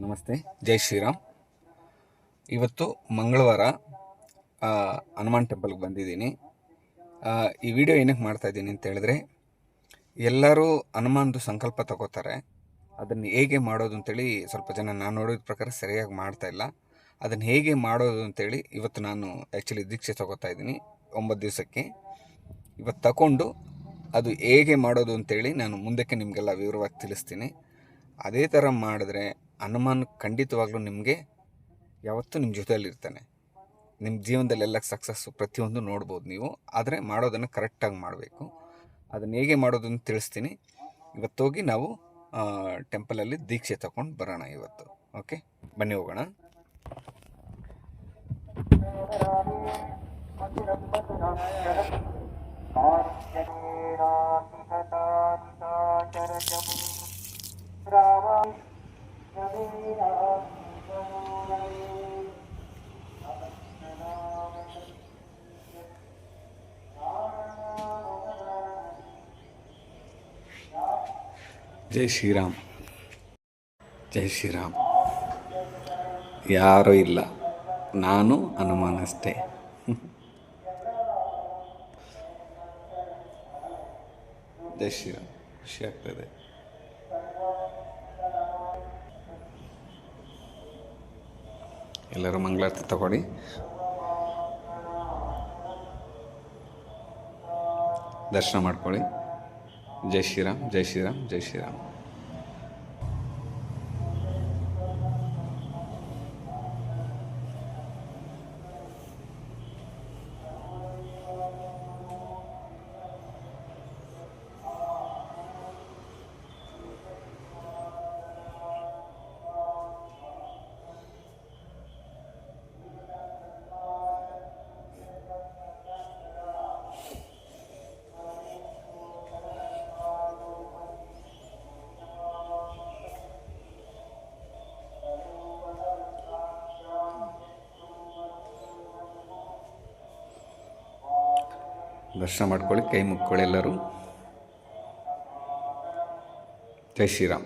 ನಮಸ್ತೆ, ಜೈ ಶ್ರೀರಾಮ್. ಇವತ್ತು ಮಂಗಳವಾರ ಹನುಮಾನ್ ಟೆಂಪಲ್ಗೆ ಬಂದಿದ್ದೀನಿ. ಈ ವಿಡಿಯೋ ಏನಕ್ಕೆ ಮಾಡ್ತಾಯಿದ್ದೀನಿ ಅಂತ ಹೇಳಿದ್ರೆ, ಎಲ್ಲರೂ ಹನುಮಾನ್ದು ಸಂಕಲ್ಪ ತಗೋತಾರೆ. ಅದನ್ನು ಹೇಗೆ ಮಾಡೋದು ಅಂತೇಳಿ ಸ್ವಲ್ಪ ಜನ ನಾನು ನೋಡಿದ ಪ್ರಕಾರ ಸರಿಯಾಗಿ ಮಾಡ್ತಾಯಿಲ್ಲ. ಅದನ್ನು ಹೇಗೆ ಮಾಡೋದು ಅಂತೇಳಿ ಇವತ್ತು ನಾನು ಆ್ಯಕ್ಚುಲಿ ದೀಕ್ಷೆ ತಗೋತಾ ಇದ್ದೀನಿ 9 ದಿವಸಕ್ಕೆ. ಇವತ್ತು ತಗೊಂಡು ಅದು ಹೇಗೆ ಮಾಡೋದು ಅಂತೇಳಿ ನಾನು ಮುಂದಕ್ಕೆ ನಿಮಗೆಲ್ಲ ವಿವರವಾಗಿ ತಿಳಿಸ್ತೀನಿ. ಅದೇ ಥರ ಮಾಡಿದ್ರೆ ಹನುಮಾನ್ ಖಂಡಿತವಾಗ್ಲೂ ನಿಮಗೆ ಯಾವತ್ತೂ ನಿಮ್ಮ ಜೊತೆಯಲ್ಲಿರ್ತಾನೆ. ನಿಮ್ಮ ಜೀವನದಲ್ಲೆಲ್ಲ ಸಕ್ಸಸ್ಸು ಪ್ರತಿಯೊಂದು ನೋಡ್ಬೋದು ನೀವು. ಆದರೆ ಮಾಡೋದನ್ನು ಕರೆಕ್ಟಾಗಿ ಮಾಡಬೇಕು. ಅದನ್ನು ಹೇಗೆ ಮಾಡೋದು ಅಂತ ತಿಳಿಸ್ತೀನಿ. ಇವತ್ತೋಗಿ ನಾವು ಟೆಂಪಲಲ್ಲಿ ದೀಕ್ಷೆ ತಗೊಂಡು ಬರೋಣ ಇವತ್ತು. ಓಕೆ, ಬನ್ನಿ ಹೋಗೋಣ. ಜೈ ಶ್ರೀರಾಮ್, ಜೈ ಶ್ರೀರಾಮ್. ಯಾರೂ ಇಲ್ಲ, ನಾನು ಹನುಮಾನ್ ಅಷ್ಟೇ. ಜೈ ಶ್ರೀರಾಮ್. ಖುಷಿ ಆಗ್ತದೆ. ಎಲ್ಲರೂ ಮಂಗಳಾರತಿ ತಗೊಳ್ಳಿ. ದರ್ಶನ ಮಾಡ್ಕೊಳ್ಳಿ. ಜೈ ಶ್ರೀರಾಮ್, ಜೈ ಶ್ರೀರಾಮ್, ಜೈ ಶ್ರೀರಾಮ್. ದರ್ಶನ ಮಾಡ್ಕೊಳ್ಳಿ, ಕೈ ಮುಕ್ಕೊಳ್ಳಿ ಎಲ್ಲರೂ. ಜೈ ಶ್ರೀರಾಮ್.